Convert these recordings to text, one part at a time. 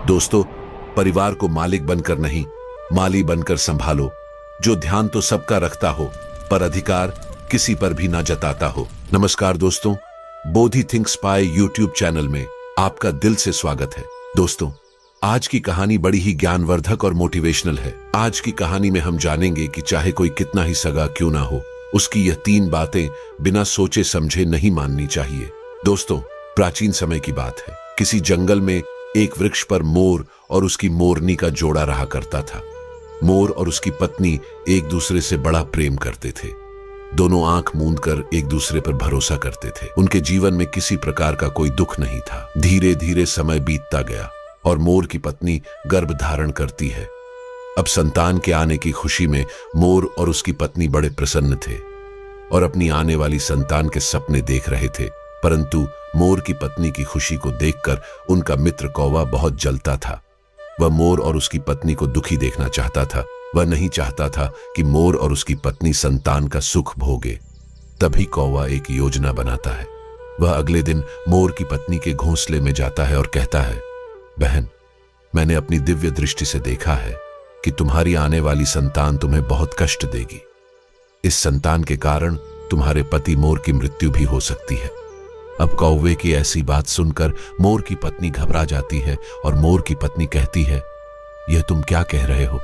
दोस्तों, परिवार को मालिक बनकर नहीं, माली बनकर संभालो। जो ध्यान तो सबका रखता हो, पर अधिकार किसी पर भी ना जताता हो। नमस्कार दोस्तों, बोधि थिंक स्पाई यूट्यूब चैनल में आपका दिल से स्वागत है। दोस्तों, आज की कहानी बड़ी ही ज्ञानवर्धक और मोटिवेशनल है। आज की कहानी में हम जानेंगे कि चाहे कोई कितना ही सगा क्यों ना हो, उसकी यह 3 बातें बिना सोचे समझे नहीं माननी चाहिए। दोस्तों, प्राचीन समय की बात है। किसी जंगल में एक वृक्ष पर मोर और उसकी मोरनी का जोड़ा रहा करता था। मोर और उसकी पत्नी एक दूसरे से बड़ा प्रेम करते थे। दोनों आंख मूंद कर एक दूसरे पर भरोसा करते थे। उनके जीवन में किसी प्रकार का कोई दुख नहीं था। धीरे धीरे समय बीतता गया और मोर की पत्नी गर्भ धारण करती है। अब संतान के आने की खुशी में मोर और उसकी पत्नी बड़े प्रसन्न थे और अपनी आने वाली संतान के सपने देख रहे थे। परंतु मोर की पत्नी की खुशी को देखकर उनका मित्र कौवा बहुत जलता था। वह मोर और उसकी पत्नी को दुखी देखना चाहता था। वह नहीं चाहता था कि मोर और उसकी पत्नी संतान का सुख भोगे। तभी कौवा एक योजना बनाता है। वह अगले दिन मोर की पत्नी के घोंसले में जाता है और कहता है, बहन, मैंने अपनी दिव्य दृष्टि से देखा है कि तुम्हारी आने वाली संतान तुम्हें बहुत कष्ट देगी। इस संतान के कारण तुम्हारे पति मोर की मृत्यु भी हो सकती है। अब कौवे की ऐसी बात सुनकर मोर की पत्नी घबरा जाती है और मोर की पत्नी कहती है, यह तुम क्या कह रहे हो?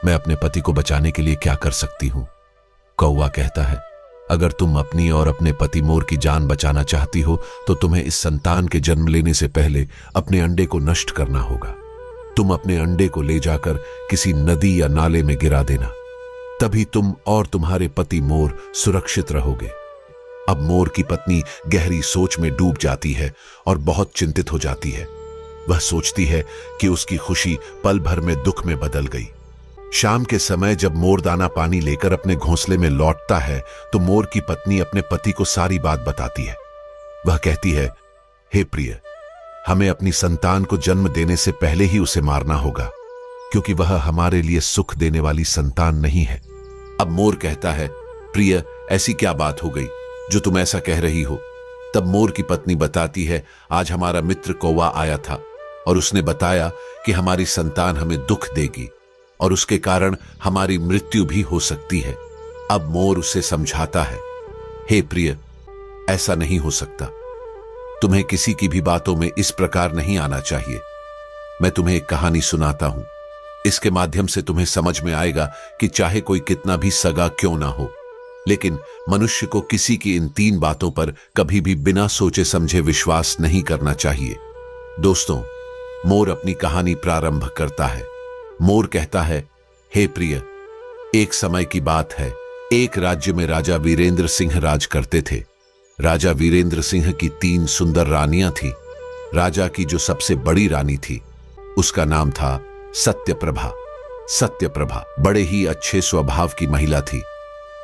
मैं अपने पति को बचाने के लिए क्या कर सकती हूं? कौवा कहता है, अगर तुम अपनी और अपने पति मोर की जान बचाना चाहती हो तो तुम्हें इस संतान के जन्म लेने से पहले अपने अंडे को नष्ट करना होगा। तुम अपने अंडे को ले जाकर किसी नदी या नाले में गिरा देना, तभी तुम और तुम्हारे पति मोर सुरक्षित रहोगे। अब मोर की पत्नी गहरी सोच में डूब जाती है और बहुत चिंतित हो जाती है। वह सोचती है कि उसकी खुशी पल भर में दुख में बदल गई। शाम के समय जब मोर दाना पानी लेकर अपने घोंसले में लौटता है तो मोर की पत्नी अपने पति को सारी बात बताती है। वह कहती है, हे प्रिय, हमें अपनी संतान को जन्म देने से पहले ही उसे मारना होगा, क्योंकि वह हमारे लिए सुख देने वाली संतान नहीं है। अब मोर कहता है, प्रिय, ऐसी क्या बात हो गई जो तुम ऐसा कह रही हो? तब मोर की पत्नी बताती है, आज हमारा मित्र कौवा आया था और उसने बताया कि हमारी संतान हमें दुख देगी और उसके कारण हमारी मृत्यु भी हो सकती है। अब मोर उसे समझाता है, हे प्रिय, ऐसा नहीं हो सकता। तुम्हें किसी की भी बातों में इस प्रकार नहीं आना चाहिए। मैं तुम्हें एक कहानी सुनाता हूं। इसके माध्यम से तुम्हें समझ में आएगा कि चाहे कोई कितना भी सगा क्यों ना हो, लेकिन मनुष्य को किसी की इन 3 बातों पर कभी भी बिना सोचे समझे विश्वास नहीं करना चाहिए। दोस्तों, मोर अपनी कहानी प्रारंभ करता है। मोर कहता है, हे प्रिय, एक समय की बात है। एक राज्य में राजा वीरेंद्र सिंह राज करते थे। राजा वीरेंद्र सिंह की 3 सुंदर रानियां थीं। राजा की जो सबसे बड़ी रानी थी, उसका नाम था सत्यप्रभा। सत्यप्रभा बड़े ही अच्छे स्वभाव की महिला थी।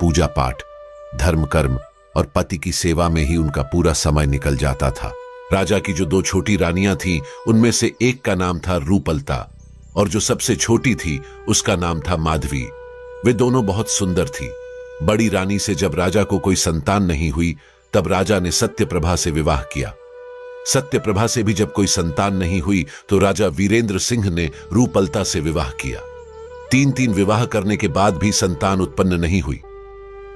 पूजा पाठ, धर्म कर्म और पति की सेवा में ही उनका पूरा समय निकल जाता था। राजा की जो 2 छोटी रानियां थीं, उनमें से एक का नाम था रूपलता और जो सबसे छोटी थी उसका नाम था माधवी। वे दोनों बहुत सुंदर थी। बड़ी रानी से जब राजा को कोई संतान नहीं हुई, तब राजा ने सत्यप्रभा से विवाह किया। सत्यप्रभा से भी जब कोई संतान नहीं हुई तो राजा वीरेंद्र सिंह ने रूपलता से विवाह किया। 3 विवाह करने के बाद भी संतान उत्पन्न नहीं हुई।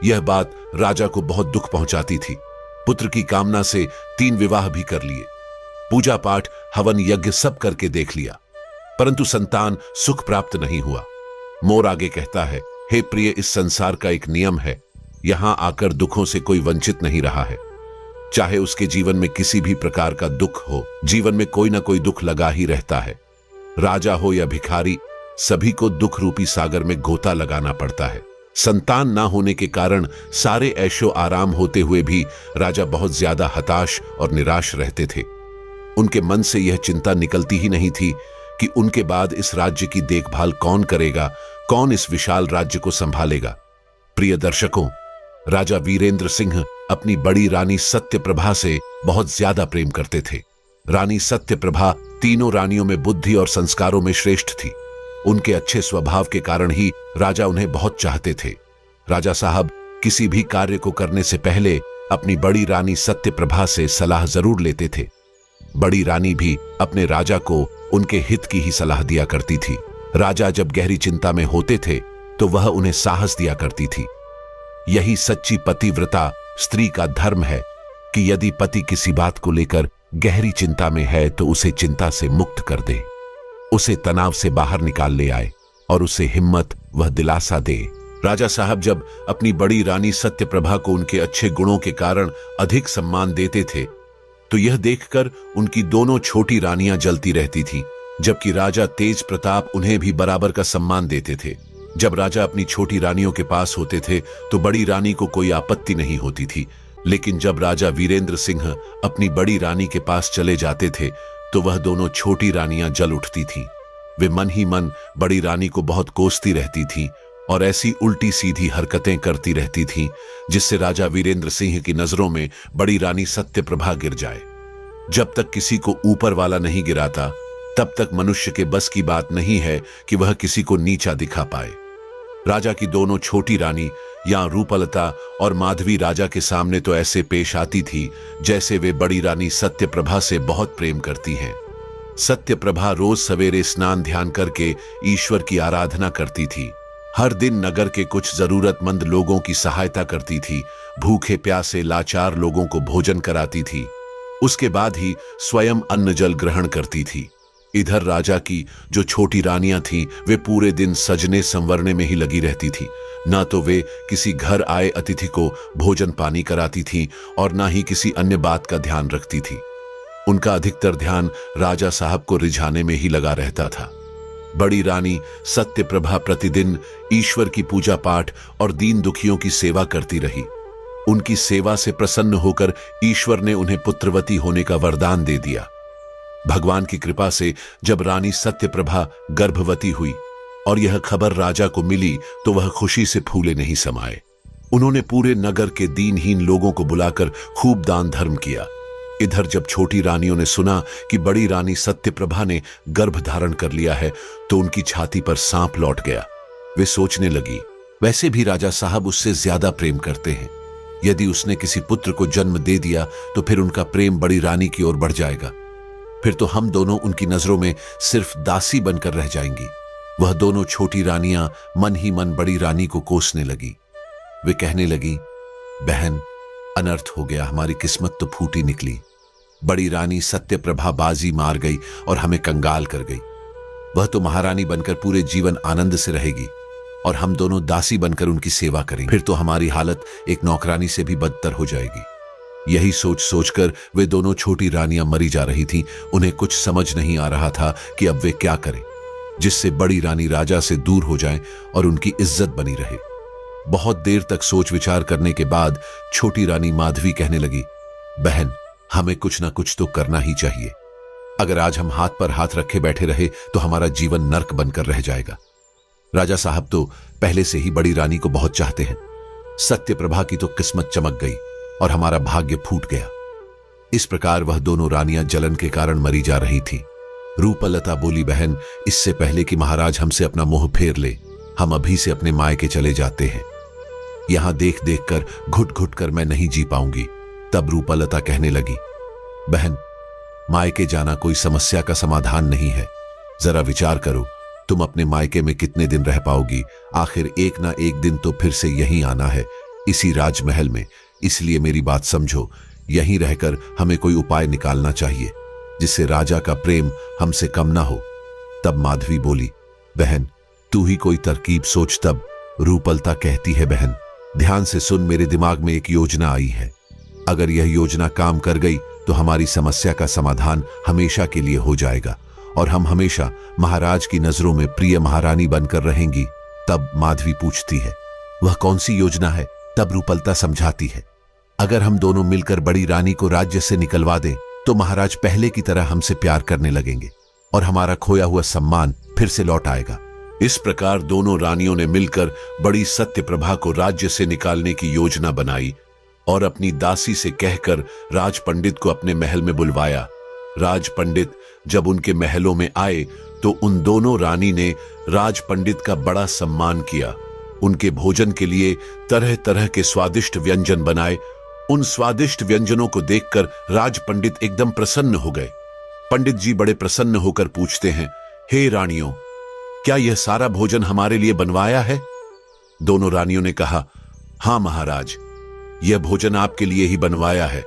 यह बात राजा को बहुत दुख पहुंचाती थी। पुत्र की कामना से 3 विवाह भी कर लिए, पूजा पाठ, हवन यज्ञ सब करके देख लिया, परंतु संतान सुख प्राप्त नहीं हुआ। मोर आगे कहता है, हे प्रिय, इस संसार का एक नियम है, यहां आकर दुखों से कोई वंचित नहीं रहा है। चाहे उसके जीवन में किसी भी प्रकार का दुख हो, जीवन में कोई ना कोई दुख लगा ही रहता है। राजा हो या भिखारी, सभी को दुख रूपी सागर में गोता लगाना पड़ता है। संतान ना होने के कारण सारे ऐशो आराम होते हुए भी राजा बहुत ज्यादा हताश और निराश रहते थे। उनके मन से यह चिंता निकलती ही नहीं थी कि उनके बाद इस राज्य की देखभाल कौन करेगा, कौन इस विशाल राज्य को संभालेगा। प्रिय दर्शकों, राजा वीरेंद्र सिंह अपनी बड़ी रानी सत्यप्रभा से बहुत ज्यादा प्रेम करते थे। रानी सत्यप्रभा तीनों रानियों में बुद्धि और संस्कारों में श्रेष्ठ थी। उनके अच्छे स्वभाव के कारण ही राजा उन्हें बहुत चाहते थे। राजा साहब किसी भी कार्य को करने से पहले अपनी बड़ी रानी सत्यप्रभा से सलाह जरूर लेते थे। बड़ी रानी भी अपने राजा को उनके हित की ही सलाह दिया करती थी। राजा जब गहरी चिंता में होते थे तो वह उन्हें साहस दिया करती थी। यही सच्ची पतिव्रता स्त्री का धर्म है कि यदि पति किसी बात को लेकर गहरी चिंता में है तो उसे चिंता से मुक्त कर दे, उसे तनाव से बाहर निकाल ले आए और उसे हिम्मत व दिलासा दे। राजा साहब जब अपनी बड़ी रानी सत्यप्रभा को उनके अच्छे गुणों के कारण अधिक सम्मान देते थे तो यह देखकर उनकी दोनों छोटी रानियां जलती रहती थीं, जबकि राजा तेज प्रताप उन्हें भी बराबर का सम्मान देते थे। जब राजा अपनी छोटी रानियों के पास होते थे तो बड़ी रानी को कोई आपत्ति नहीं होती थी, लेकिन जब राजा वीरेंद्र सिंह अपनी बड़ी रानी के पास चले जाते थे तो वह दोनों छोटी रानियां जल उठती थीं। वे मन ही मन बड़ी रानी को बहुत कोसती रहती थीं और ऐसी उल्टी सीधी हरकतें करती रहती थीं जिससे राजा वीरेंद्र सिंह की नजरों में बड़ी रानी सत्यप्रभा गिर जाए। जब तक किसी को ऊपर वाला नहीं गिराता तब तक मनुष्य के बस की बात नहीं है कि वह किसी को नीचा दिखा पाए। राजा की दोनों छोटी रानी या रूपलता और माधवी राजा के सामने तो ऐसे पेश आती थी जैसे वे बड़ी रानी सत्यप्रभा से बहुत प्रेम करती हैं। सत्यप्रभा रोज सवेरे स्नान ध्यान करके ईश्वर की आराधना करती थी। हर दिन नगर के कुछ जरूरतमंद लोगों की सहायता करती थी, भूखे प्यासे लाचार लोगों को भोजन कराती थी। उसके बाद ही स्वयं अन्न जल ग्रहण करती थी। इधर राजा की जो छोटी रानियां थीं वे पूरे दिन सजने संवरने में ही लगी रहती थी। ना तो वे किसी घर आए अतिथि को भोजन पानी कराती थीं और ना ही किसी अन्य बात का ध्यान रखती थी। उनका अधिकतर ध्यान राजा साहब को रिझाने में ही लगा रहता था। बड़ी रानी सत्यप्रभा प्रतिदिन ईश्वर की पूजा पाठ और दीन दुखियों की सेवा करती रही। उनकी सेवा से प्रसन्न होकर ईश्वर ने उन्हें पुत्रवती होने का वरदान दे दिया। भगवान की कृपा से जब रानी सत्यप्रभा गर्भवती हुई और यह खबर राजा को मिली तो वह खुशी से फूले नहीं समाये। उन्होंने पूरे नगर के दीनहीन लोगों को बुलाकर खूब दान धर्म किया। इधर जब छोटी रानियों ने सुना कि बड़ी रानी सत्यप्रभा ने गर्भ धारण कर लिया है तो उनकी छाती पर सांप लौट गया। वे सोचने लगी, वैसे भी राजा साहब उससे ज्यादा प्रेम करते हैं। यदि उसने किसी पुत्र को जन्म दे दिया तो फिर उनका प्रेम बड़ी रानी की ओर बढ़ जाएगा। फिर तो हम दोनों उनकी नजरों में सिर्फ दासी बनकर रह जाएंगी। वह दोनों छोटी रानियां मन ही मन बड़ी रानी को कोसने लगी। वे कहने लगी, बहन, अनर्थ हो गया, हमारी किस्मत तो फूटी निकली। बड़ी रानी सत्यप्रभा बाजी मार गई और हमें कंगाल कर गई। वह तो महारानी बनकर पूरे जीवन आनंद से रहेगी और हम दोनों दासी बनकर उनकी सेवा करेंगे। फिर तो हमारी हालत एक नौकरानी से भी बदतर हो जाएगी। यही सोच सोचकर वे दोनों छोटी रानियां मरी जा रही थीं। उन्हें कुछ समझ नहीं आ रहा था कि अब वे क्या करें जिससे बड़ी रानी राजा से दूर हो जाए और उनकी इज्जत बनी रहे। बहुत देर तक सोच विचार करने के बाद छोटी रानी माधवी कहने लगी, बहन, हमें कुछ ना कुछ तो करना ही चाहिए। अगर आज हम हाथ पर हाथ रखे बैठे रहे तो हमारा जीवन नर्क बनकर रह जाएगा। राजा साहब तो पहले से ही बड़ी रानी को बहुत चाहते हैं। सत्यप्रभा की तो किस्मत चमक गई और हमारा भाग्य फूट गया। इस प्रकार वह दोनों रानियां जलन के कारण मरी जा रही थीं। रूपलता बोली, बहन, इससे पहले कि महाराज हमसे अपना मोह फेर ले, हम अभी से अपने मायके चले जाते हैं। यहां देख देख कर घुट घुट कर मैं नहीं जी पाऊंगी। तब रूपलता कहने लगी, बहन, मायके जाना कोई समस्या का समाधान नहीं है। जरा विचार करो, तुम अपने मायके में कितने दिन रह पाओगी? आखिर एक ना एक दिन तो फिर से यहीं आना है, इसी राजमहल में। इसलिए मेरी बात समझो, यहीं रहकर हमें कोई उपाय निकालना चाहिए जिससे राजा का प्रेम हमसे कम ना हो। तब माधवी बोली, बहन, तू ही कोई तरकीब सोच। तब रूपलता कहती है, बहन, ध्यान से सुन, मेरे दिमाग में एक योजना आई है। अगर यह योजना काम कर गई तो हमारी समस्या का समाधान हमेशा के लिए हो जाएगा और हम हमेशा महाराज की नजरों में प्रिय महारानी बनकर रहेंगी। तब माधवी पूछती है, वह कौन सी योजना है? तब रूपलता समझाती है, अगर हम दोनों मिलकर बड़ी रानी को राज्य से निकलवा दें तो महाराज पहले की तरह हमसे प्यार करने लगेंगे और हमारा खोया हुआ सम्मान फिर से लौट आएगा। इस प्रकार दोनों रानियों ने मिलकर बड़ी सत्यप्रभा को राज्य से निकालने की योजना बनाई और अपनी दासी से कहकर राज पंडित को अपने महल में बुलवाया। राज पंडित जब उनके महलों में आए तो उन दोनों रानी ने राज पंडित का बड़ा सम्मान किया। उनके भोजन के लिए तरह तरह के स्वादिष्ट व्यंजन बनाए। उन स्वादिष्ट व्यंजनों को देखकर राज पंडित एकदम प्रसन्न हो गए। पंडित जी बड़े प्रसन्न होकर पूछते हैं, हे रानियों, क्या यह सारा भोजन हमारे लिए बनवाया है? दोनों रानियों ने कहा, हां महाराज, यह भोजन आपके लिए ही बनवाया है।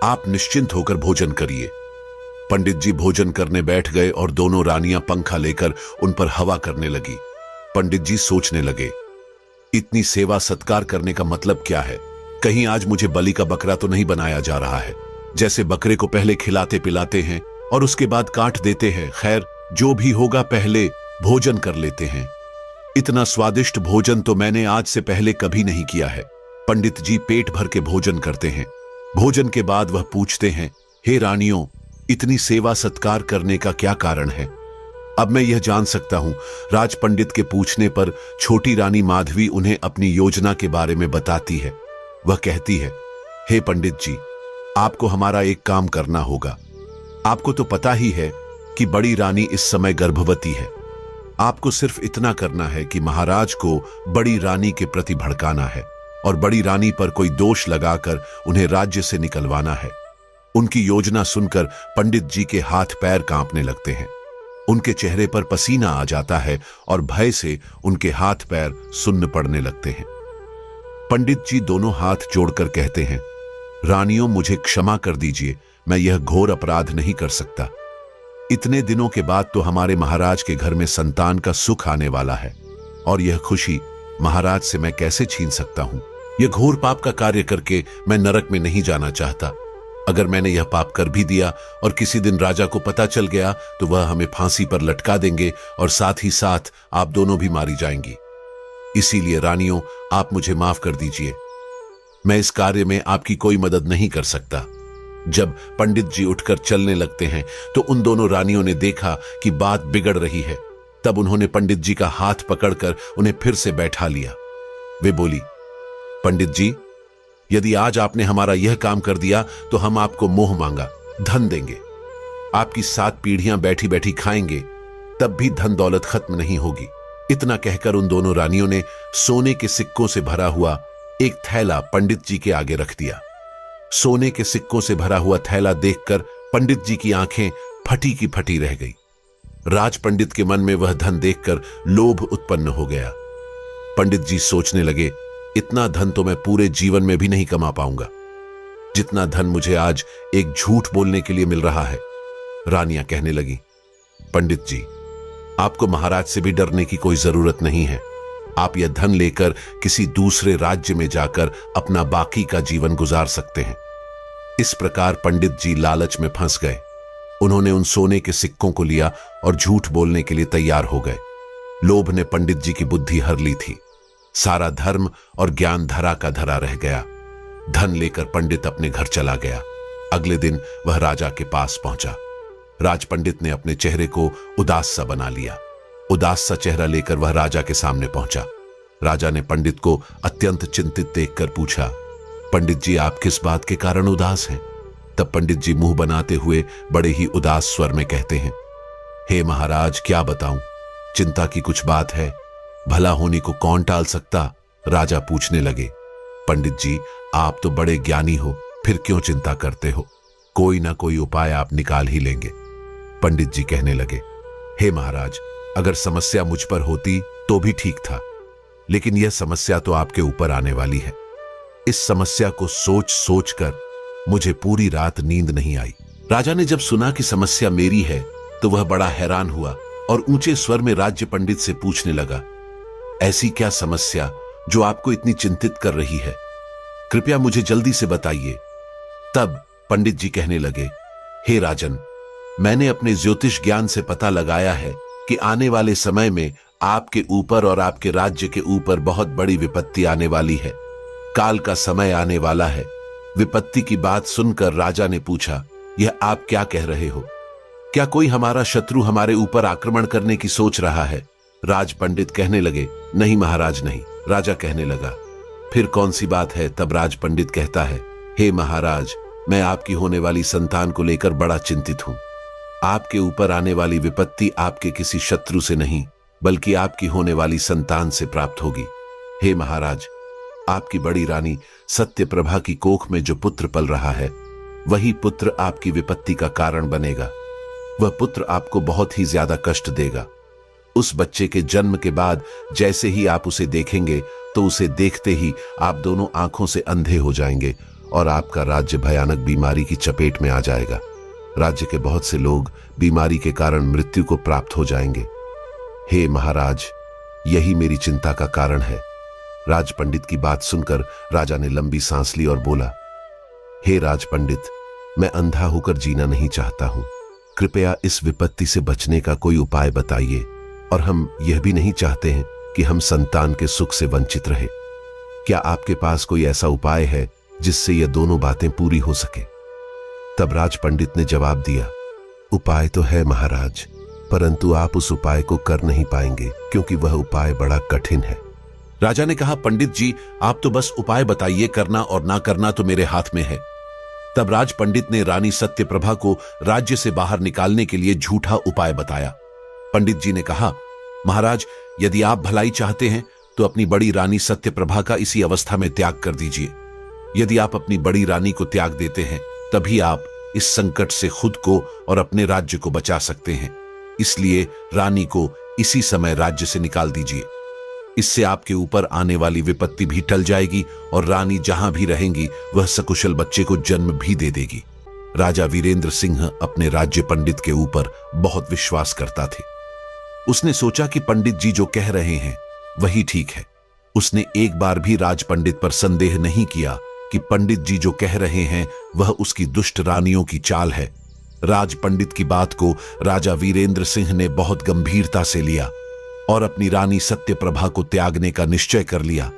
आप निश्चिंत होकर भोजन करिए। पंडित जी भोजन करने बैठ गए और दोनों रानियां पंखा लेकर उन पर हवा करने लगी। पंडित जी सोचने लगे, इतनी सेवा सत्कार करने का मतलब क्या है? कहीं आज मुझे बलि का बकरा तो नहीं बनाया जा रहा है? जैसे बकरे को पहले खिलाते पिलाते हैं और उसके बाद काट देते हैं। खैर, जो भी होगा, पहले भोजन कर लेते हैं। इतना स्वादिष्ट भोजन तो मैंने आज से पहले कभी नहीं किया है। पंडित जी पेट भर के भोजन करते हैं। भोजन के बाद वह पूछते हैं, हे रानियों, इतनी सेवा सत्कार करने का क्या कारण है? अब मैं यह जान सकता हूं। राज पंडित के पूछने पर छोटी रानी माधवी उन्हें अपनी योजना के बारे में बताती है। वह कहती है, हे पंडित जी, आपको हमारा एक काम करना होगा। आपको तो पता ही है कि बड़ी रानी इस समय गर्भवती है। आपको सिर्फ इतना करना है कि महाराज को बड़ी रानी के प्रति भड़काना है और बड़ी रानी पर कोई दोष लगाकर उन्हें राज्य से निकलवाना है। उनकी योजना सुनकर पंडित जी के हाथ पैर कांपने लगते हैं। उनके चेहरे पर पसीना आ जाता है और भय से उनके हाथ पैर सुन्न पड़ने लगते हैं। पंडित जी दोनों हाथ जोड़कर कहते हैं, रानियों, मुझे क्षमा कर दीजिए, मैं यह घोर अपराध नहीं कर सकता। इतने दिनों के बाद तो हमारे महाराज के घर में संतान का सुख आने वाला है और यह खुशी महाराज से मैं कैसे छीन सकता हूं? यह घोर पाप का कार्य करके मैं नरक में नहीं जाना चाहता। अगर मैंने यह पाप कर भी दिया और किसी दिन राजा को पता चल गया तो वह हमें फांसी पर लटका देंगे और साथ ही साथ आप दोनों भी मारी जाएंगी। इसीलिए रानियों, आप मुझे माफ कर दीजिए। मैं इस कार्य में आपकी कोई मदद नहीं कर सकता। जब पंडित जी उठकर चलने लगते हैं तो उन दोनों रानियों ने देखा कि बात बिगड़ रही है। तब उन्होंने पंडित जी का हाथ पकड़कर उन्हें फिर से बैठा लिया। वे बोली, पंडित जी, यदि आज आपने हमारा यह काम कर दिया तो हम आपको मोह मांगा धन देंगे। आपकी 7 पीढ़ियां बैठी बैठी खाएंगे, तब भी धन दौलत खत्म नहीं होगी। इतना कहकर उन दोनों रानियों ने सोने के सिक्कों से भरा हुआ एक थैला पंडित जी के आगे रख दिया। सोने के सिक्कों से भरा हुआ थैला देखकर पंडित जी की आंखें फटी की फटी रह गई। राज पंडित के मन में वह धन देखकर लोभ उत्पन्न हो गया। पंडित जी सोचने लगे, इतना धन तो मैं पूरे जीवन में भी नहीं कमा पाऊंगा, जितना धन मुझे आज एक झूठ बोलने के लिए मिल रहा है। रानियां कहने लगी, पंडित जी, आपको महाराज से भी डरने की कोई जरूरत नहीं है। आप यह धन लेकर किसी दूसरे राज्य में जाकर अपना बाकी का जीवन गुजार सकते हैं। इस प्रकार पंडित जी लालच में फंस गए। उन्होंने उन सोने के सिक्कों को लिया और झूठ बोलने के लिए तैयार हो गए। लोभ ने पंडित जी की बुद्धि हर ली थी। सारा धर्म और ज्ञान धरा का धरा रह गया। धन लेकर पंडित अपने घर चला गया। अगले दिन वह राजा के पास पहुंचा। राज पंडित ने अपने चेहरे को उदास सा बना लिया। उदास सा चेहरा लेकर वह राजा के सामने पहुंचा। राजा ने पंडित को अत्यंत चिंतित देखकर पूछा, पंडित जी, आप किस बात के कारण उदास हैं? तब पंडित जी मुंह बनाते हुए बड़े ही उदास स्वर में कहते हैं, हे महाराज, क्या बताऊं, चिंता की कुछ बात है। भला होने को कौन टाल सकता? राजा पूछने लगे, पंडित जी, आप तो बड़े ज्ञानी हो, फिर क्यों चिंता करते हो? कोई ना कोई उपाय आप निकाल ही लेंगे। पंडित जी कहने लगे, हे महाराज, अगर समस्या मुझ पर होती तो भी ठीक था, लेकिन यह समस्या तो आपके ऊपर आने वाली है। इस समस्या को सोच सोच कर मुझे पूरी रात नींद नहीं आई। राजा ने जब सुना कि समस्या मेरी है तो वह बड़ा हैरान हुआ और ऊंचे स्वर में राज्य पंडित से पूछने लगा, ऐसी क्या समस्या जो आपको इतनी चिंतित कर रही है? कृपया मुझे जल्दी से बताइए। तब पंडित जी कहने लगे, हे राजन, मैंने अपने ज्योतिष ज्ञान से पता लगाया है कि आने वाले समय में आपके ऊपर और आपके राज्य के ऊपर बहुत बड़ी विपत्ति आने वाली है। काल का समय आने वाला है। विपत्ति की बात सुनकर राजा ने पूछा, यह आप क्या कह रहे हो? क्या कोई हमारा शत्रु हमारे ऊपर आक्रमण करने की सोच रहा है? राज पंडित कहने लगे, नहीं महाराज, नहीं। राजा कहने लगा, फिर कौन सी बात है? तब राज पंडित कहता है, हे महाराज, मैं आपकी होने वाली संतान को लेकर बड़ा चिंतित हूं। आपके ऊपर आने वाली विपत्ति आपके किसी शत्रु से नहीं, बल्कि आपकी होने वाली संतान से प्राप्त होगी। हे महाराज, आपकी बड़ी रानी सत्यप्रभा की कोख में जो पुत्र पल रहा है, वही पुत्र आपकी विपत्ति का कारण बनेगा। वह पुत्र आपको बहुत ही ज्यादा कष्ट देगा। उस बच्चे के जन्म के बाद जैसे ही आप उसे देखेंगे तो उसे देखते ही आप दोनों आंखों से अंधे हो जाएंगे और आपका राज्य भयानक बीमारी की चपेट में आ जाएगा। राज्य के बहुत से लोग बीमारी के कारण मृत्यु को प्राप्त हो जाएंगे। हे महाराज, यही मेरी चिंता का कारण है। राज पंडित की बात सुनकर राजा ने लंबी सांस ली और बोला, हे राज पंडित, मैं अंधा होकर जीना नहीं चाहता हूं। कृपया इस विपत्ति से बचने का कोई उपाय बताइए। और हम यह भी नहीं चाहते हैं कि हम संतान के सुख से वंचित रहे। क्या आपके पास कोई ऐसा उपाय है जिससे यह दोनों बातें पूरी हो सके? तब राज पंडित ने जवाब दिया, उपाय तो है महाराज, परंतु आप उस उपाय को कर नहीं पाएंगे क्योंकि वह उपाय बड़ा कठिन है। राजा ने कहा, पंडित जी, आप तो बस उपाय बताइए, करना और ना करना तो मेरे हाथ में है। तब राज पंडित ने रानी सत्यप्रभा को राज्य से बाहर निकालने के लिए झूठा उपाय बताया। पंडित जी ने कहा, महाराज, यदि आप भलाई चाहते हैं तो अपनी बड़ी रानी सत्यप्रभा का इसी अवस्था में त्याग कर दीजिए। यदि आप अपनी बड़ी रानी को त्याग देते हैं तभी आप इस संकट से खुद को और अपने राज्य को बचा सकते हैं। इसलिए रानी को इसी समय राज्य से निकाल दीजिए। इससे आपके ऊपर आने वाली विपत्ति भी टल जाएगी और रानी जहां भी रहेंगी वह सकुशल बच्चे को जन्म भी दे देगी। राजा वीरेंद्र सिंह अपने राज्य पंडित के ऊपर बहुत विश्वास करता थे। उसने सोचा कि पंडित जी जो कह रहे हैं वही ठीक है। उसने एक बार भी राज पंडित पर संदेह नहीं किया कि पंडित जी जो कह रहे हैं वह उसकी दुष्ट रानियों की चाल है। राज पंडित की बात को राजा वीरेंद्र सिंह ने बहुत गंभीरता से लिया और अपनी रानी सत्यप्रभा को त्यागने का निश्चय कर लिया।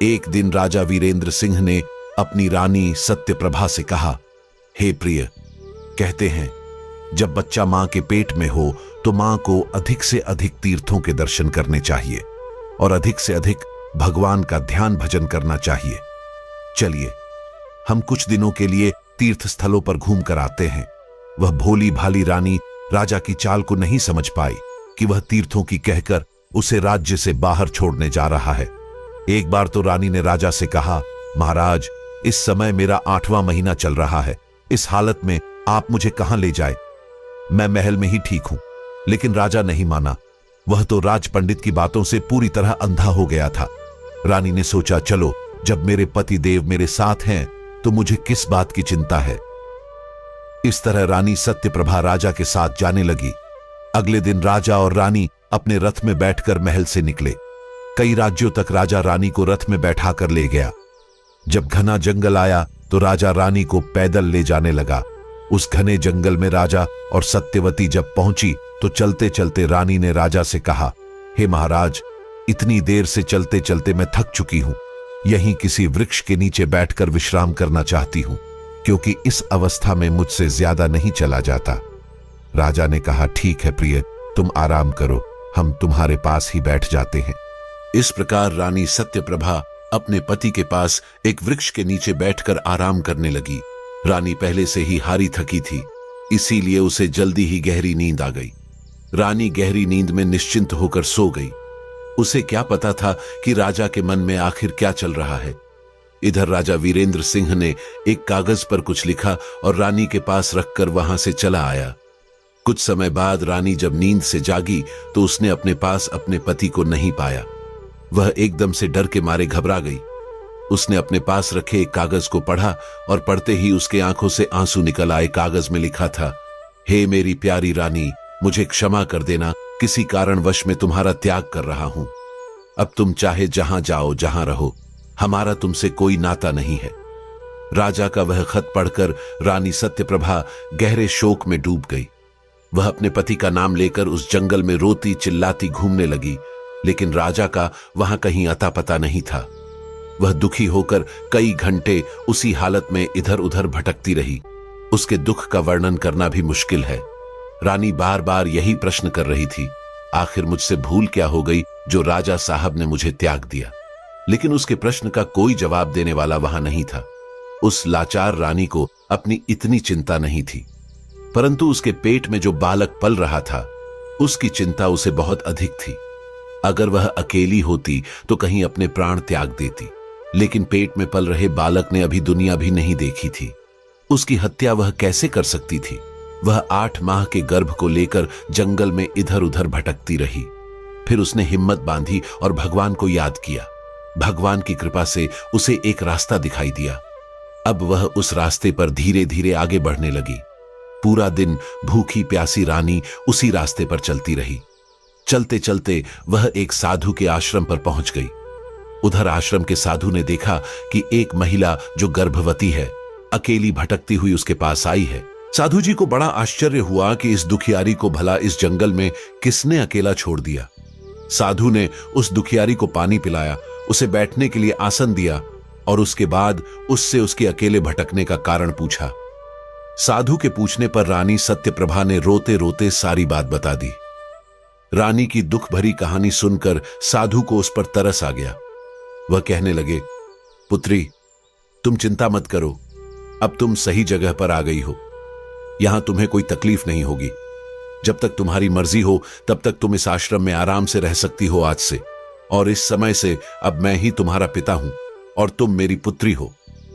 एक दिन राजा वीरेंद्र सिंह ने अपनी रानी सत्यप्रभा से कहा, हे प्रिय, कहते हैं जब बच्चा मां के पेट में हो तो मां को अधिक से अधिक तीर्थों के दर्शन करने चाहिए और अधिक से अधिक भगवान का ध्यान भजन करना चाहिए। चलिए हम कुछ दिनों के लिए तीर्थ स्थलों पर घूम कर आते हैं। वह भोली भाली रानी राजा की चाल को नहीं समझ पाई कि वह तीर्थों की कहकर उसे राज्य से बाहर छोड़ने जा रहा है। एक बार तो रानी ने राजा से कहा, महाराज, इस समय मेरा 8वां महीना चल रहा है। इस हालत में आप मुझे कहां ले जाए? मैं महल में ही ठीक हूं। लेकिन राजा नहीं माना। वह तो राज पंडित की बातों से पूरी तरह अंधा हो गया था। रानी ने सोचा, चलो, जब मेरे पति देव मेरे साथ हैं तो मुझे किस बात की चिंता है। इस तरह रानी सत्यप्रभा राजा के साथ जाने लगी। अगले दिन राजा और रानी अपने रथ में बैठकर महल से निकले। कई राज्यों तक राजा रानी को रथ में बैठाकर ले गया। जब घना जंगल आया तो राजा रानी को पैदल ले जाने लगा। उस घने जंगल में राजा और सत्यवती जब पहुंची तो चलते चलते रानी ने राजा से कहा, हे महाराज, इतनी देर से चलते चलते मैं थक चुकी हूं। यहीं किसी वृक्ष के नीचे बैठकर विश्राम करना चाहती हूं, क्योंकि इस अवस्था में मुझसे ज्यादा नहीं चला जाता। राजा ने कहा, ठीक है प्रिय, तुम आराम करो, हम तुम्हारे पास ही बैठ जाते हैं। इस प्रकार रानी सत्यप्रभा अपने पति के पास एक वृक्ष के नीचे बैठकर आराम करने लगी। रानी पहले से ही हारी थकी थी, इसीलिए उसे जल्दी ही गहरी नींद आ गई। रानी गहरी नींद में निश्चिंत होकर सो गई। उसे क्या पता था कि राजा के मन में आखिर क्या चल रहा है। इधर राजा वीरेंद्र सिंह ने एक कागज पर कुछ लिखा और रानी के पास रखकर वहां से चला आया। कुछ समय बाद रानी जब नींद से जागी तो उसने अपने पास अपने पति को नहीं पाया। वह एकदम से डर के मारे घबरा गई। उसने अपने पास रखे एक कागज को पढ़ा और पढ़ते ही उसके आंखों से आंसू निकल आए। कागज में लिखा था, हे मेरी प्यारी रानी, मुझे क्षमा कर देना, किसी कारणवश मैं तुम्हारा त्याग कर रहा हूं। अब तुम चाहे जहां जाओ, जहां रहो, हमारा तुमसे कोई नाता नहीं है। राजा का वह खत पढ़कर रानी सत्यप्रभा गहरे शोक में डूब गई। वह अपने पति का नाम लेकर उस जंगल में रोती चिल्लाती घूमने लगी, लेकिन राजा का वहां कहीं अता पता नहीं था। वह दुखी होकर कई घंटे उसी हालत में इधर उधर भटकती रही। उसके दुख का वर्णन करना भी मुश्किल है। रानी बार बार यही प्रश्न कर रही थी, आखिर मुझसे भूल क्या हो गई जो राजा साहब ने मुझे त्याग दिया। लेकिन उसके प्रश्न का कोई जवाब देने वाला वहां नहीं था। उस लाचार रानी को अपनी इतनी चिंता नहीं थी, परंतु उसके पेट में जो बालक पल रहा था उसकी चिंता उसे बहुत अधिक थी। अगर वह अकेली होती तो कहीं अपने प्राण त्याग देती, लेकिन पेट में पल रहे बालक ने अभी दुनिया भी नहीं देखी थी। उसकी हत्या वह कैसे कर सकती थी? वह 8 माह के गर्भ को लेकर जंगल में इधर उधर भटकती रही। फिर उसने हिम्मत बांधी और भगवान को याद किया। भगवान की कृपा से उसे एक रास्ता दिखाई दिया। अब वह उस रास्ते पर धीरे धीरे आगे बढ़ने लगी। पूरा दिन भूखी प्यासी रानी उसी रास्ते पर चलती रही। चलते चलते वह एक साधु के आश्रम पर पहुंच गई। उधर आश्रम के साधु ने देखा कि एक महिला जो गर्भवती है अकेली भटकती हुई उसके पास आई है। साधु जी को बड़ा आश्चर्य हुआ कि इस दुखियारी को भला इस जंगल में किसने अकेला छोड़ दिया। साधु ने उस दुखियारी को पानी पिलाया, उसे बैठने के लिए आसन दिया और उसके बाद उससे उसके अकेले भटकने का कारण पूछा। साधु के पूछने पर रानी सत्यप्रभा ने रोते रोते सारी बात बता दी। रानी की दुख भरी कहानी सुनकर साधु को उस पर तरस आ गया। वह कहने लगे, पुत्री, तुम चिंता मत करो, अब तुम सही जगह पर आ गई हो। यहां तुम्हें कोई तकलीफ नहीं होगी। जब तक तुम्हारी मर्जी हो तब तक तुम इस आश्रम में आराम से रह सकती हो आज से, और इस समय से अब मैं ही तुम्हारा पिता हूं और तुम मेरी पुत्री हो।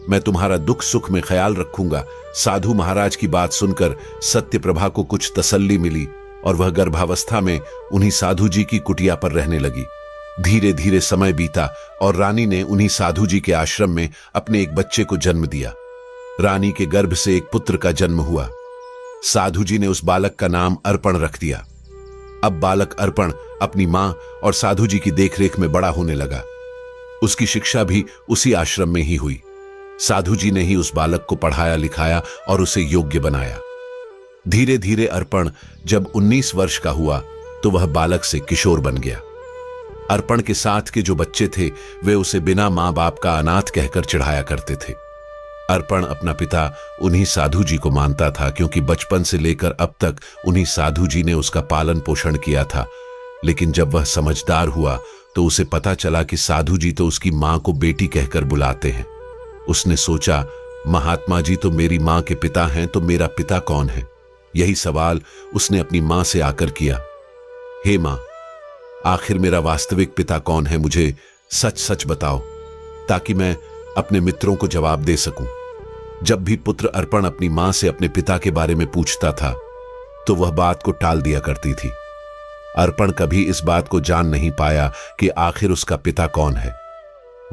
मैं तुम्हारा दुख सुख में ख्याल रखूंगा। साधु महाराज की बात सुनकर सत्यप्रभा को कुछ तसल्ली मिली और वह गर्भावस्था में उन्हीं साधु जी की कुटिया पर रहने लगी। धीरे धीरे समय बीता और रानी ने उन्हीं साधु जी के आश्रम में अपने एक बच्चे को जन्म दिया। रानी के गर्भ से एक पुत्र का जन्म हुआ। साधु जी ने उस बालक का नाम अर्पण रख दिया। अब बालक अर्पण अपनी मां और साधु जी की देखरेख में बड़ा होने लगा। उसकी शिक्षा भी उसी आश्रम में ही हुई। साधु जी ने ही उस बालक को पढ़ाया लिखाया और उसे योग्य बनाया। धीरे धीरे अर्पण जब 19 वर्ष का हुआ तो वह बालक से किशोर बन गया। अर्पण के साथ के जो बच्चे थे वे उसे बिना मां बाप का अनाथ कहकर चिढ़ाया करते थे। अर्पण अपना पिता उन्हीं साधु जी को मानता था, क्योंकि बचपन से लेकर अब तक उन्हीं साधु जी ने उसका पालन पोषण किया था। लेकिन जब वह समझदार हुआ तो उसे पता चला कि साधु जी तो उसकी मां को बेटी कहकर बुलाते हैं। उसने सोचा, महात्मा जी तो मेरी मां के पिता हैं, तो मेरा पिता कौन है? यही सवाल उसने अपनी मां से आकर किया। हे मां, आखिर मेरा वास्तविक पिता कौन है? मुझे सच सच बताओ, ताकि मैं अपने मित्रों को जवाब दे सकूं। जब भी पुत्र अर्पण अपनी मां से अपने पिता के बारे में पूछता था तो वह बात को टाल दिया करती थी। अर्पण कभी इस बात को जान नहीं पाया कि आखिर उसका पिता कौन है,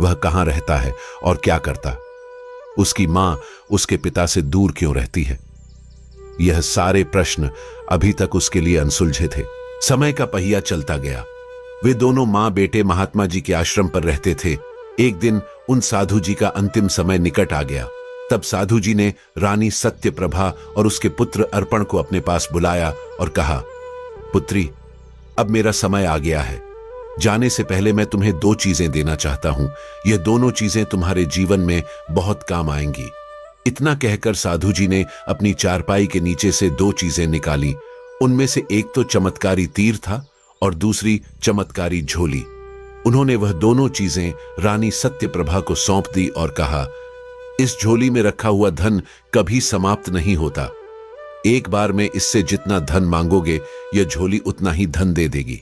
वह कहां रहता है और क्या करता। उसकी मां उसके पिता से दूर क्यों रहती है? यह सारे प्रश्न अभी तक उसके लिए अनसुलझे थे। समय का पहिया चलता गया। वे दोनों मां बेटे महात्मा जी के आश्रम पर रहते थे। एक दिन उन साधु जी का अंतिम समय निकट आ गया। तब साधु जी ने रानी सत्यप्रभा और उसके पुत्र अर्पण को अपने पास बुलाया और कहा, पुत्री, अब मेरा समय आ गया है। जाने से पहले मैं तुम्हें 2 चीजें देना चाहता हूं। यह दोनों चीजें तुम्हारे जीवन में बहुत काम आएंगी। इतना कहकर साधु जी ने अपनी चारपाई के नीचे से 2 चीजें निकाली। उनमें से एक तो चमत्कारी तीर था और दूसरी चमत्कारी झोली। उन्होंने वह दोनों चीजें रानी सत्यप्रभा को सौंप दी और कहा, इस झोली में रखा हुआ धन कभी समाप्त नहीं होता। एक बार में इससे जितना धन मांगोगे यह झोली उतना ही धन दे देगी।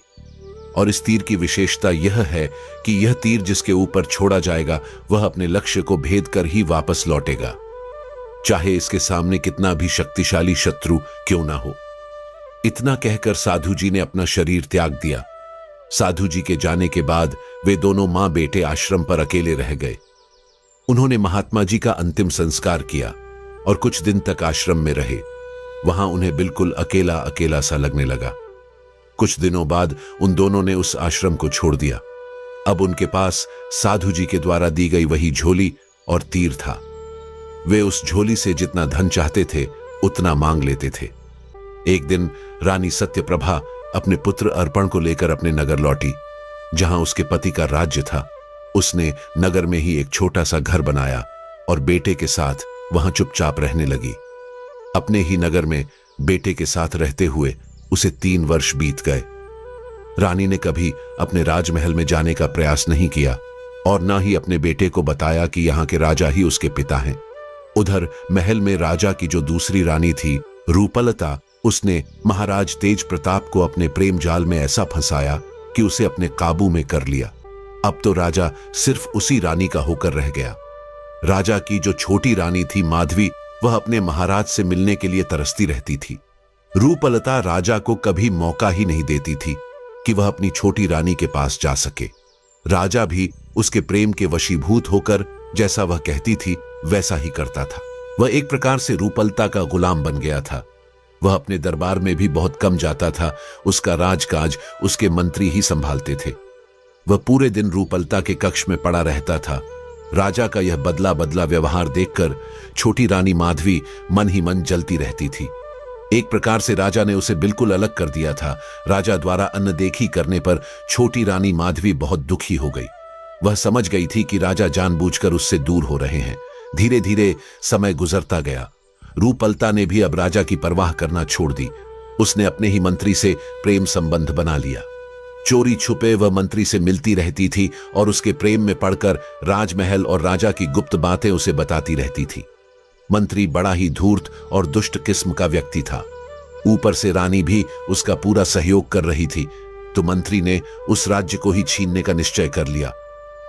और इस तीर की विशेषता यह है कि यह तीर जिसके ऊपर छोड़ा जाएगा वह अपने लक्ष्य को भेद कर ही वापस लौटेगा, चाहे इसके सामने कितना भी शक्तिशाली शत्रु क्यों ना हो। इतना कहकर साधु जी ने अपना शरीर त्याग दिया। साधु जी के जाने के बाद वे दोनों मां बेटे आश्रम पर अकेले रह गए। उन्होंने महात्मा जी का अंतिम संस्कार किया और कुछ दिन तक आश्रम में रहे। वहां उन्हें बिल्कुल अकेला अकेला सा लगने लगा। कुछ दिनों बाद उन दोनों ने उस आश्रम को छोड़ दिया। अब उनके पास साधु जी के द्वारा दी गई वही झोली और तीर था। वे उस झोली से जितना धन चाहते थे उतना मांग लेते थे। एक दिन रानी सत्यप्रभा अपने पुत्र अर्पण को लेकर अपने नगर लौटी, जहां उसके पति का राज्य था। उसने नगर में ही एक छोटा सा घर बनाया और बेटे के साथ वहां चुपचाप रहने लगी। अपने ही नगर में बेटे के साथ रहते हुए उसे 3 वर्ष बीत गए। रानी ने कभी अपने राजमहल में जाने का प्रयास नहीं किया और न ही अपने बेटे को बताया कि यहाँ के राजा ही उसके पिता हैं। उधर महल में राजा की जो दूसरी रानी थी, रूपलता, उसने महाराज तेज प्रताप को अपने प्रेम जाल में ऐसा फंसाया कि उसे अपने काबू में कर लिया। अब तो राजा सिर्फ उसी रानी का होकर रह गया। राजा की जो छोटी रानी थी माधवी, वह अपने महाराज से मिलने के लिए तरसती रहती थी। रूपलता राजा को कभी मौका ही नहीं देती थी कि वह अपनी छोटी रानी के पास जा सके। राजा भी उसके प्रेम के वशीभूत होकर जैसा वह कहती थी वैसा ही करता था। वह एक प्रकार से रूपलता का गुलाम बन गया था। वह अपने दरबार में भी बहुत कम जाता था। उसका राजकाज उसके मंत्री ही संभालते थे। वह पूरे दिन रूपलता के कक्ष में पड़ा रहता था। राजा का यह बदला बदला व्यवहार देखकर छोटी रानी माधवी मन ही मन जलती रहती थी। एक प्रकार से राजा ने उसे बिल्कुल अलग कर दिया था। राजा द्वारा अनदेखी करने पर छोटी रानी माधवी बहुत दुखी हो गई। वह समझ गई थी कि राजा जानबूझकर उससे दूर हो रहे हैं। धीरे धीरे समय गुजरता गया। रूपलता ने भी अब राजा की परवाह करना छोड़ दी। उसने अपने ही मंत्री से प्रेम संबंध बना लिया। चोरी छुपे वह मंत्री से मिलती रहती थी और उसके प्रेम में पड़कर राजमहल और राजा की गुप्त बातें उसे बताती रहती थी। मंत्री बड़ा ही धूर्त और दुष्ट किस्म का व्यक्ति था। ऊपर से रानी भी उसका पूरा सहयोग कर रही थी, तो मंत्री ने उस राज्य को ही छीनने का निश्चय कर लिया।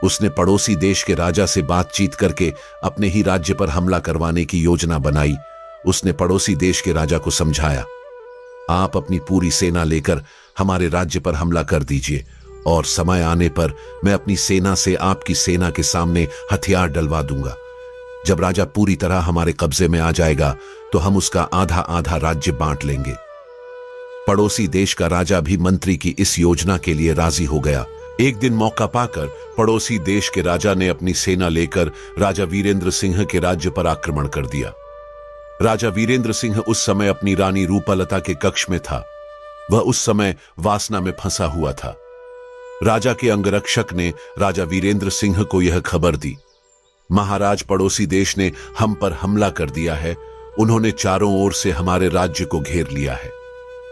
उसने पड़ोसी देश के राजा से बातचीत करके अपने ही राज्य पर हमला करवाने की योजना बनाई। उसने पड़ोसी देश के राजा को समझाया, आप अपनी पूरी सेना लेकर हमारे राज्य पर हमला कर दीजिए और समय आने पर मैं अपनी सेना से आपकी सेना के सामने हथियार डलवा दूंगा। जब राजा पूरी तरह हमारे कब्जे में आ जाएगा तो हम उसका आधा आधा राज्य बांट लेंगे। पड़ोसी देश का राजा भी मंत्री की इस योजना के लिए राजी हो गया। एक दिन मौका पाकर पड़ोसी देश के राजा ने अपनी सेना लेकर राजा वीरेंद्र सिंह के राज्य पर आक्रमण कर दिया। राजा वीरेंद्र सिंह उस समय अपनी रानी रूपलता के कक्ष में था। वह उस समय वासना में फंसा हुआ था। राजा के अंगरक्षक ने राजा वीरेंद्र सिंह को यह खबर दी, महाराज, पड़ोसी देश ने हम पर हमला कर दिया है। उन्होंने चारों ओर से हमारे राज्य को घेर लिया है।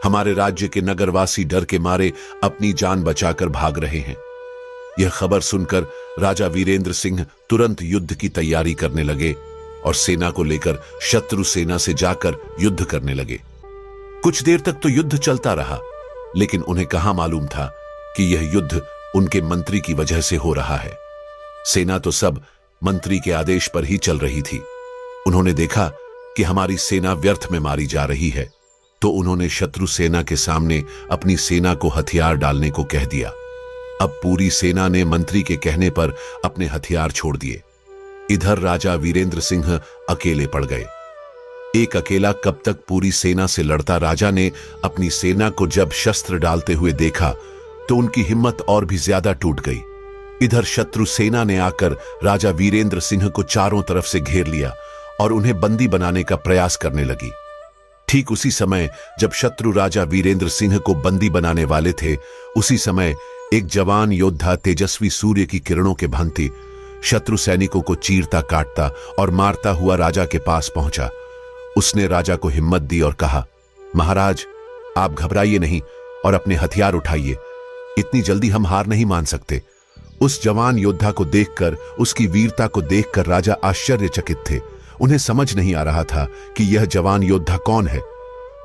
हमारे राज्य के नगरवासी डर के मारे अपनी जान बचाकर भाग रहे हैं। यह खबर सुनकर राजा वीरेंद्र सिंह तुरंत युद्ध की तैयारी करने लगे और सेना को लेकर शत्रु सेना से जाकर युद्ध करने लगे। कुछ देर तक तो युद्ध चलता रहा, लेकिन उन्हें कहां मालूम था कि यह युद्ध उनके मंत्री की वजह से हो रहा है। सेना तो सब मंत्री के आदेश पर ही चल रही थी। उन्होंने देखा कि हमारी सेना व्यर्थ में मारी जा रही है, तो उन्होंने शत्रु सेना के सामने अपनी सेना को हथियार डालने को कह दिया। अब पूरी सेना ने मंत्री के कहने पर अपने हथियार छोड़ दिए। इधर राजा वीरेंद्र सिंह अकेले पड़ गए। एक अकेला कब तक पूरी सेना से लड़ता। राजा ने अपनी सेना को जब शस्त्र डालते हुए देखा तो उनकी हिम्मत और भी ज्यादा टूट गई। इधर शत्रु सेना ने आकर राजा वीरेंद्र सिंह को चारों तरफ से घेर लिया और उन्हें बंदी बनाने का प्रयास करने लगी। ठीक उसी समय जब शत्रु राजा वीरेंद्र सिंह को बंदी बनाने वाले थे, उसी समय एक जवान योद्धा तेजस्वी सूर्य की किरणों के भांति शत्रु सैनिकों को चीरता काटता और मारता हुआ राजा के पास पहुंचा। उसने राजा को हिम्मत दी और कहा, महाराज, आप घबराइए नहीं और अपने हथियार उठाइए। इतनी जल्दी हम हार नहीं मान सकते। उस जवान योद्धा को देखकर, उसकी वीरता को देखकर राजा आश्चर्यचकित थे। उन्हें समझ नहीं आ रहा था कि यह जवान योद्धा कौन है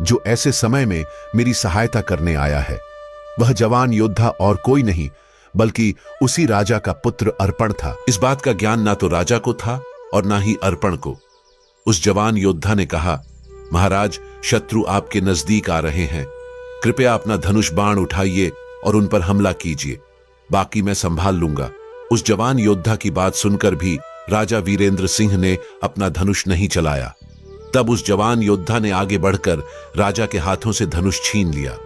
जो ऐसे समय में मेरी सहायता करने आया है। वह जवान योद्धा और कोई नहीं बल्कि उसी राजा का पुत्र अर्पण था। इस बात का ज्ञान ना तो राजा को था और ना ही अर्पण को। उस जवान योद्धा ने कहा, महाराज, शत्रु आपके नजदीक आ रहे हैं। कृपया अपना धनुष बाण उठाइए और उन पर हमला कीजिए, बाकी मैं संभाल लूंगा। उस जवान योद्धा की बात सुनकर भी राजा वीरेंद्र सिंह ने अपना धनुष नहीं चलाया। तब उस जवान योद्धा ने आगे बढ़कर राजा के हाथों से धनुष छीन लिया।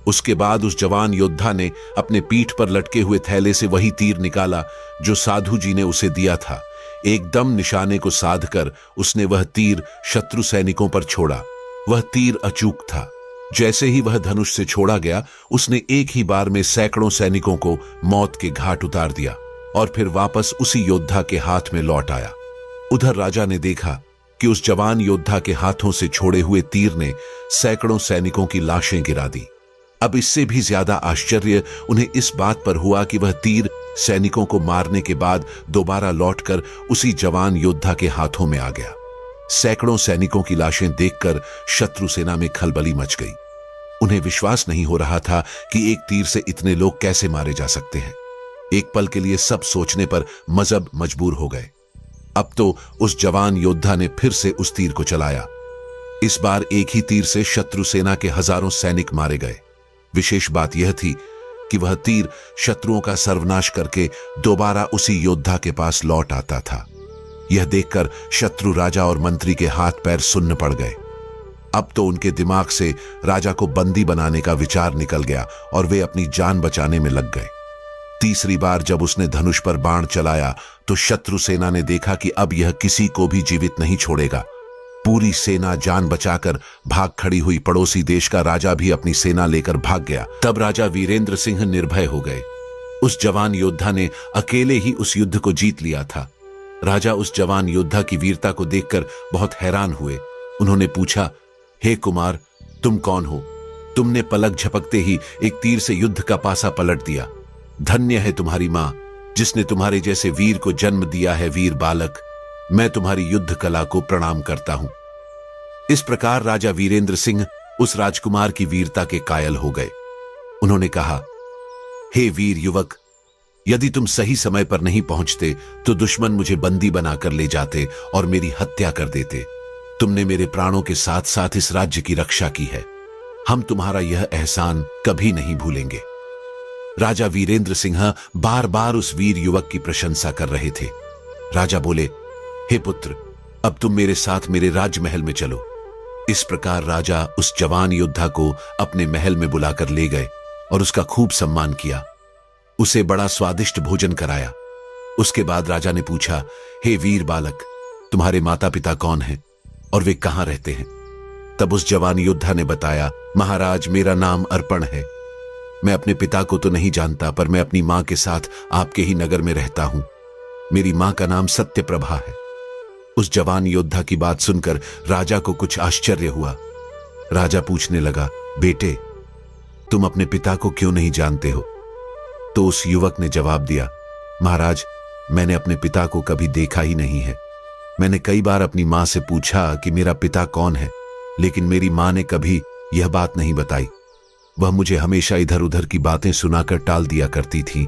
उसके बाद उस जवान योद्धा ने अपने पीठ पर लटके हुए थैले से वही तीर निकाला जो साधु जी ने उसे दिया था। एकदम निशाने को साधकर उसने वह तीर शत्रु सैनिकों पर छोड़ा। वह तीर अचूक था। जैसे ही वह धनुष से छोड़ा गया, उसने एक ही बार में सैकड़ों सैनिकों को मौत के घाट उतार दिया और फिर वापस उसी योद्धा के हाथ में लौट आया। उधर राजा ने देखा कि उस जवान योद्धा के हाथों से छोड़े हुए तीर ने सैकड़ों सैनिकों की लाशें गिरा दी। अब इससे भी ज्यादा आश्चर्य उन्हें इस बात पर हुआ कि वह तीर सैनिकों को मारने के बाद दोबारा लौटकर उसी जवान योद्धा के हाथों में आ गया। सैकड़ों सैनिकों की लाशें देखकर शत्रु सेना में खलबली मच गई। उन्हें विश्वास नहीं हो रहा था कि एक तीर से इतने लोग कैसे मारे जा सकते हैं। एक पल के लिए सब सोचने पर मजहब मजबूर हो गए। अब तो उस जवान योद्धा ने फिर से उस तीर को चलाया। इस बार एक ही तीर से शत्रु सेना के हजारों सैनिक मारे गए। विशेष बात यह थी कि वह तीर शत्रुओं का सर्वनाश करके दोबारा उसी योद्धा के पास लौट आता था। यह देखकर शत्रु राजा और मंत्री के हाथ पैर सुन्न पड़ गए। अब तो उनके दिमाग से राजा को बंदी बनाने का विचार निकल गया और वे अपनी जान बचाने में लग गए। तीसरी बार जब उसने धनुष पर बाण चलाया तो शत्रु सेना ने देखा कि अब यह किसी को भी जीवित नहीं छोड़ेगा। पूरी सेना जान बचाकर भाग खड़ी हुई। पड़ोसी देश का राजा भी अपनी सेना लेकर भाग गया। तब राजा वीरेंद्र सिंह निर्भय हो गए। उस जवान योद्धा ने अकेले ही उस युद्ध को जीत लिया था। राजा उस जवान योद्धा की वीरता को देखकर बहुत हैरान हुए। उन्होंने पूछा, हे कुमार, तुम कौन हो? तुमने पलक झपकते ही एक तीर से युद्ध का पासा पलट दिया। धन्य है तुम्हारी मां जिसने तुम्हारे जैसे वीर को जन्म दिया है। वीर बालक, मैं तुम्हारी युद्ध कला को प्रणाम करता हूं। इस प्रकार राजा वीरेंद्र सिंह उस राजकुमार की वीरता के कायल हो गए। उन्होंने कहा, हे वीर युवक, यदि तुम सही समय पर नहीं पहुंचते तो दुश्मन मुझे बंदी बनाकर ले जाते और मेरी हत्या कर देते। तुमने मेरे प्राणों के साथ साथ इस राज्य की रक्षा की है। हम तुम्हारा यह एहसान कभी नहीं भूलेंगे। राजा वीरेंद्र सिंह बार बार उस वीर युवक की प्रशंसा कर रहे थे। राजा बोले, हे पुत्र, अब तुम मेरे साथ मेरे राजमहल में चलो। इस प्रकार राजा उस जवान योद्धा को अपने महल में बुलाकर ले गए और उसका खूब सम्मान किया। उसे बड़ा स्वादिष्ट भोजन कराया। उसके बाद राजा ने पूछा, हे वीर बालक, तुम्हारे माता पिता कौन हैं और वे कहां रहते हैं? तब उस जवान योद्धा ने बताया, महाराज, मेरा नाम अर्पण है। मैं अपने पिता को तो नहीं जानता, पर मैं अपनी मां के साथ आपके ही नगर में रहता हूं। मेरी मां का नाम सत्यप्रभा है। उस जवान योद्धा की बात सुनकर राजा को कुछ आश्चर्य हुआ। राजा पूछने लगा, बेटे, तुम अपने पिता को क्यों नहीं जानते हो? तो उस युवक ने जवाब दिया, महाराज, मैंने अपने पिता को कभी देखा ही नहीं है। मैंने कई बार अपनी मां से पूछा कि मेरा पिता कौन है, लेकिन मेरी मां ने कभी यह बात नहीं बताई। वह मुझे हमेशा इधर उधर की बातें सुनाकर टाल दिया करती थी।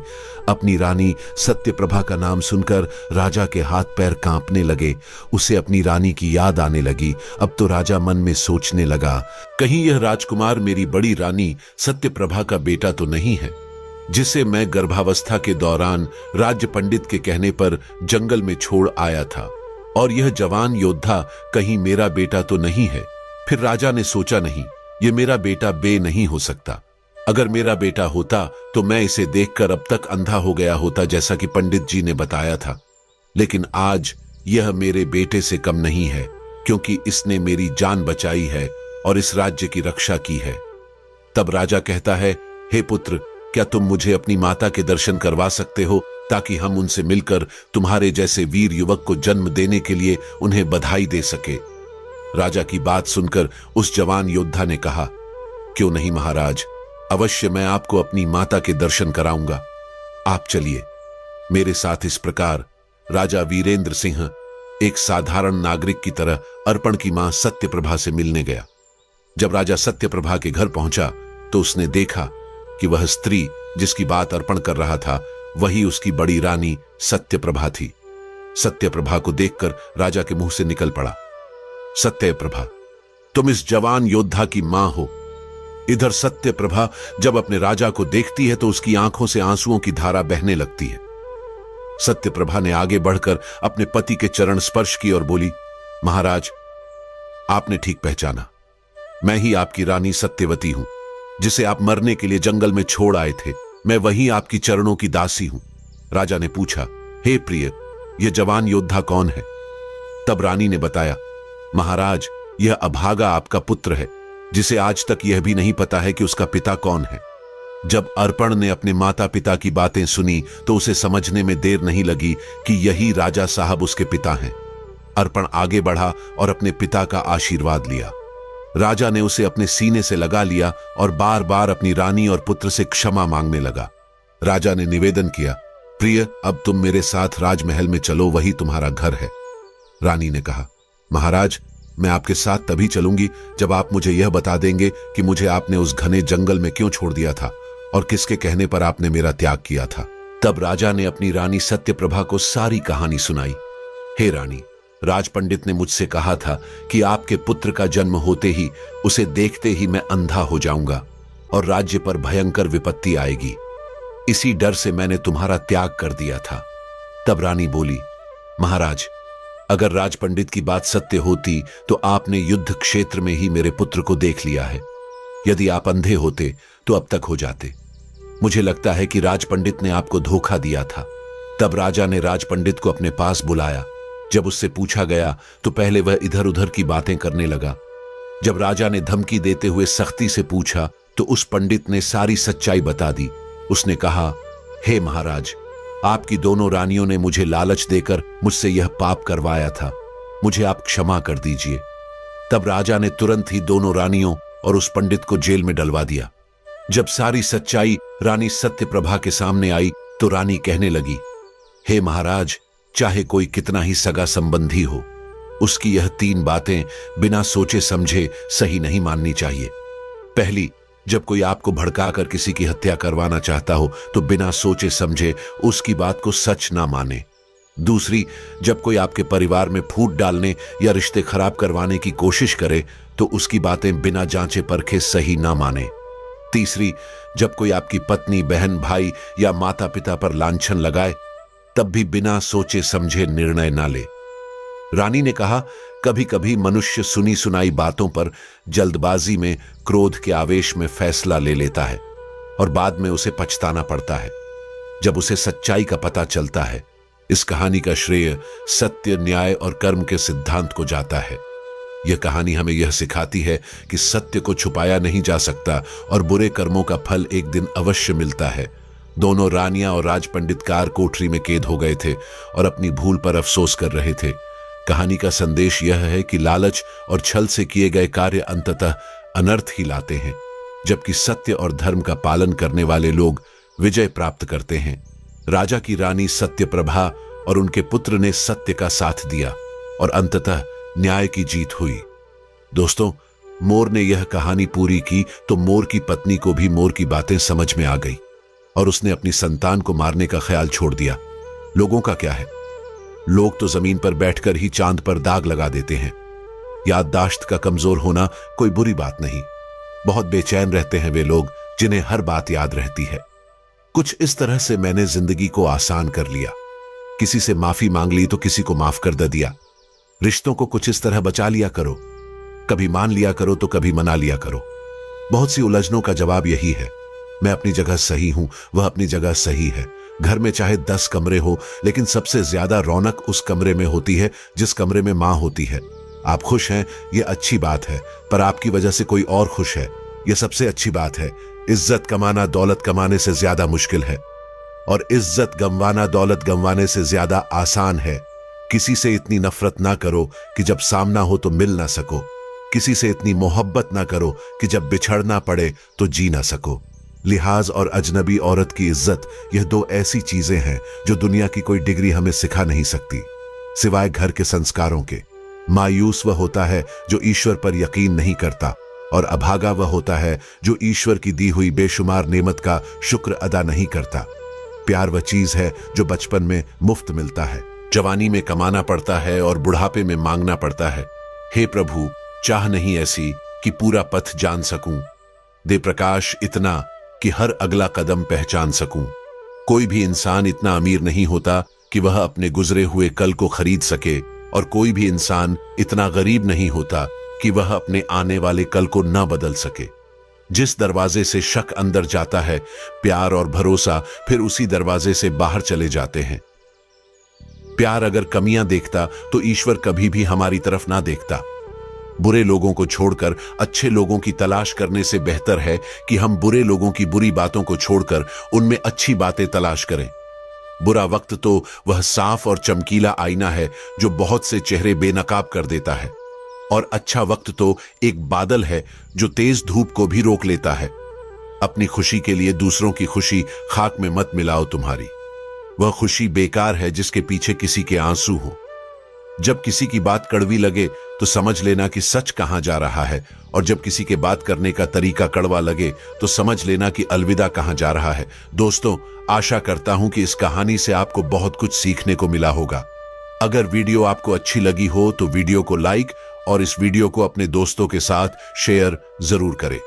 अपनी रानी सत्यप्रभा का नाम सुनकर राजा के हाथ पैर कांपने लगे। उसे अपनी रानी की याद आने लगी। अब तो राजा मन में सोचने लगा, कहीं यह राजकुमार मेरी बड़ी रानी सत्यप्रभा का बेटा तो नहीं है, जिसे मैं गर्भावस्था के दौरान राज्य पंडित के कहने पर जंगल में छोड़ आया था। और यह जवान योद्धा कहीं मेरा बेटा तो नहीं है। फिर राजा ने सोचा, नहीं, यह मेरा बेटा बे नहीं हो सकता। अगर मेरा बेटा होता तो मैं इसे देखकर अब तक अंधा हो गया होता, जैसा कि पंडित जी ने बताया था। लेकिन आज यह मेरे बेटे से कम नहीं है, क्योंकि इसने मेरी जान बचाई है और इस राज्य की रक्षा की है। तब राजा कहता है, हे पुत्र, क्या तुम मुझे अपनी माता के दर्शन करवा सकते हो, ताकि हम उनसे मिलकर तुम्हारे जैसे वीर युवक को जन्म देने के लिए उन्हें बधाई दे सके। राजा की बात सुनकर उस जवान योद्धा ने कहा, क्यों नहीं महाराज, अवश्य मैं आपको अपनी माता के दर्शन कराऊंगा। आप चलिए मेरे साथ। इस प्रकार राजा वीरेंद्र सिंह एक साधारण नागरिक की तरह अर्पण की मां सत्यप्रभा से मिलने गया। जब राजा सत्यप्रभा के घर पहुंचा तो उसने देखा कि वह स्त्री जिसकी बात अर्पण कर रहा था वही उसकी बड़ी रानी सत्यप्रभा थी। सत्यप्रभा को देखकर राजा के मुंह से निकल पड़ा, सत्यप्रभा, तुम इस जवान योद्धा की मां हो। इधर सत्यप्रभा जब अपने राजा को देखती है तो उसकी आंखों से आंसुओं की धारा बहने लगती है। सत्यप्रभा ने आगे बढ़कर अपने पति के चरण स्पर्श की और बोली, महाराज, आपने ठीक पहचाना, मैं ही आपकी रानी सत्यवती हूं, जिसे आप मरने के लिए जंगल में छोड़ आए थे। मैं वही आपकी चरणों की दासी हूं। राजा ने पूछा, हे प्रिय, यह जवान योद्धा कौन है? तब रानी ने बताया, महाराज, यह अभागा आपका पुत्र है, जिसे आज तक यह भी नहीं पता है कि उसका पिता कौन है। जब अर्पण ने अपने माता पिता की बातें सुनी तो उसे समझने में देर नहीं लगी कि यही राजा साहब उसके पिता हैं। अर्पण आगे बढ़ा और अपने पिता का आशीर्वाद लिया। राजा ने उसे अपने सीने से लगा लिया और बार बार अपनी रानी और पुत्र से क्षमा मांगने लगा। राजा ने निवेदन किया, प्रिय, अब तुम मेरे साथ राजमहल में चलो, वही तुम्हारा घर है। रानी ने कहा, महाराज, मैं आपके साथ तभी चलूंगी जब आप मुझे यह बता देंगे कि मुझे आपने उस घने जंगल में क्यों छोड़ दिया था और किसके कहने पर आपने मेरा त्याग किया था। तब राजा ने अपनी रानी सत्यप्रभा को सारी कहानी सुनाई। हे रानी, राज पंडित ने मुझसे कहा था कि आपके पुत्र का जन्म होते ही उसे देखते ही मैं अंधा हो जाऊंगा और राज्य पर भयंकर विपत्ति आएगी। इसी डर से मैंने तुम्हारा त्याग कर दिया था। तब रानी बोली, महाराज, अगर राज पंडित की बात सत्य होती तो आपने युद्ध क्षेत्र में ही मेरे पुत्र को देख लिया है। यदि आप अंधे होते तो अब तक हो जाते। मुझे लगता है कि राज पंडित ने आपको धोखा दिया था। तब राजा ने राज पंडित को अपने पास बुलाया। जब उससे पूछा गया तो पहले वह इधर उधर की बातें करने लगा। जब राजा ने धमकी देते हुए सख्ती से पूछा तो उस पंडित ने सारी सच्चाई बता दी। उसने कहा, हे महाराज, आपकी दोनों रानियों ने मुझे लालच देकर मुझसे यह पाप करवाया था। मुझे आप क्षमा कर दीजिए। तब राजा ने तुरंत ही दोनों रानियों और उस पंडित को जेल में डलवा दिया। जब सारी सच्चाई रानी सत्यप्रभा के सामने आई तो रानी कहने लगी, हे महाराज, चाहे कोई कितना ही सगा संबंधी हो, उसकी यह 3 बातें बिना सोचे समझे सही नहीं माननी चाहिए। पहली, जब कोई आपको भड़काकर किसी की हत्या करवाना चाहता हो तो बिना सोचे समझे उसकी बात को सच ना माने। दूसरी, जब कोई आपके परिवार में फूट डालने या रिश्ते खराब करवाने की कोशिश करे तो उसकी बातें बिना जांचे परखे सही ना माने। तीसरी, जब कोई आपकी पत्नी, बहन, भाई या माता पिता पर लांछन लगाए तब भी बिना सोचे समझे निर्णय ना ले। रानी ने कहा, कभी कभी मनुष्य सुनी सुनाई बातों पर जल्दबाजी में, क्रोध के आवेश में फैसला ले लेता है और बाद में उसे पछताना पड़ता है जब उसे सच्चाई का पता चलता है। इस कहानी का श्रेय सत्य, न्याय और कर्म के सिद्धांत को जाता है। यह कहानी हमें यह सिखाती है कि सत्य को छुपाया नहीं जा सकता और बुरे कर्मों का फल एक दिन अवश्य मिलता है। दोनों रानियां और राज पंडित कार कोठरी में कैद हो गए थे और अपनी भूल पर अफसोस कर रहे थे। कहानी का संदेश यह है कि लालच और छल से किए गए कार्य अंततः अनर्थ ही लाते हैं, जबकि सत्य और धर्म का पालन करने वाले लोग विजय प्राप्त करते हैं। राजा की रानी सत्यप्रभा और उनके पुत्र ने सत्य का साथ दिया और अंततः न्याय की जीत हुई। दोस्तों, मोर ने यह कहानी पूरी की तो मोर की पत्नी को भी मोर की बातें समझ में आ गई और उसने अपनी संतान को मारने का ख्याल छोड़ दिया। लोगों का क्या है? लोग तो जमीन पर बैठकर ही चांद पर दाग लगा देते हैं। याददाश्त का कमजोर होना कोई बुरी बात नहीं। बहुत बेचैन रहते हैं वे लोग जिन्हें हर बात याद रहती है। कुछ इस तरह से मैंने जिंदगी को आसान कर लिया। किसी से माफी मांग ली तो किसी को माफ कर दिया। रिश्तों को कुछ इस तरह बचा लिया करो, कभी मान लिया करो तो कभी मना लिया करो। बहुत सी उलझनों का जवाब यही है, मैं अपनी जगह सही हूं, वह अपनी जगह सही है। घर में चाहे 10 कमरे हो, लेकिन सबसे ज्यादा रौनक उस कमरे में होती है जिस कमरे में मां होती है। आप खुश हैं, यह अच्छी बात है, पर आपकी वजह से कोई और खुश है, यह सबसे अच्छी बात है। इज्जत कमाना दौलत कमाने से ज्यादा मुश्किल है और इज्जत गंवाना दौलत गंवाने से ज्यादा आसान है। किसी से इतनी नफरत ना करो कि जब सामना हो तो मिल ना सको। किसी से इतनी मोहब्बत ना करो कि जब बिछड़ना पड़े तो जी ना सको। लिहाज और अजनबी औरत की इज्जत, यह 2 ऐसी चीजें हैं जो दुनिया की कोई डिग्री हमें सिखा नहीं सकती, सिवाय घर के संस्कारों के। मायूस वह होता है जो ईश्वर पर यकीन नहीं करता और अभागा वह होता है जो ईश्वर की दी हुई बेशुमार नेमत का शुक्र अदा नहीं करता। प्यार वह चीज है जो बचपन में मुफ्त मिलता है, जवानी में कमाना पड़ता है और बुढ़ापे में मांगना पड़ता है। हे प्रभु, चाह नहीं ऐसी कि पूरा पथ जान सकूं, दे प्रकाश इतना कि हर अगला कदम पहचान सकूं। कोई भी इंसान इतना अमीर नहीं होता कि वह अपने गुजरे हुए कल को खरीद सके और कोई भी इंसान इतना गरीब नहीं होता कि वह अपने आने वाले कल को न बदल सके। जिस दरवाजे से शक अंदर जाता है, प्यार और भरोसा फिर उसी दरवाजे से बाहर चले जाते हैं। प्यार अगर कमियां देखता तो ईश्वर कभी भी हमारी तरफ ना देखता। बुरे लोगों को छोड़कर अच्छे लोगों की तलाश करने से बेहतर है कि हम बुरे लोगों की बुरी बातों को छोड़कर उनमें अच्छी बातें तलाश करें। बुरा वक्त तो वह साफ और चमकीला आईना है जो बहुत से चेहरे बेनकाब कर देता है, और अच्छा वक्त तो एक बादल है जो तेज धूप को भी रोक लेता है। अपनी खुशी के लिए दूसरों की खुशी खाक में मत मिलाओ तुम्हारी। वह खुशी बेकार है जिसके पीछे किसी के आंसू हो। जब किसी की बात कड़वी लगे तो समझ लेना कि सच कहां जा रहा है, और जब किसी के बात करने का तरीका कड़वा लगे तो समझ लेना कि अलविदा कहां जा रहा है। दोस्तों, आशा करता हूं कि इस कहानी से आपको बहुत कुछ सीखने को मिला होगा। अगर वीडियो आपको अच्छी लगी हो तो वीडियो को लाइक और इस वीडियो को अपने दोस्तों के साथ शेयर जरूर करें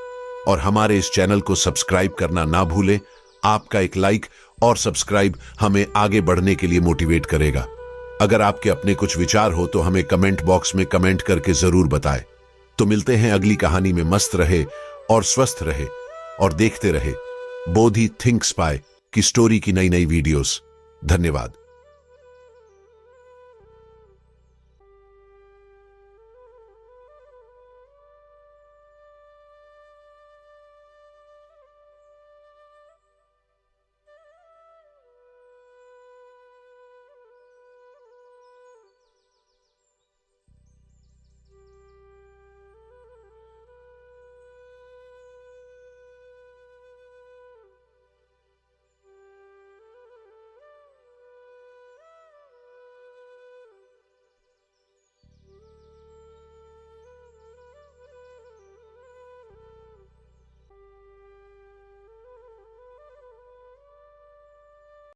और हमारे इस चैनल को सब्सक्राइब करना ना भूलें। आपका एक लाइक और सब्सक्राइब हमें आगे बढ़ने के लिए मोटिवेट करेगा। अगर आपके अपने कुछ विचार हो तो हमें कमेंट बॉक्स में कमेंट करके जरूर बताएं। तो मिलते हैं अगली कहानी में। मस्त रहे और स्वस्थ रहे और देखते रहे बोधी थिंक स्पाई की स्टोरी की नई नई वीडियोस। धन्यवाद।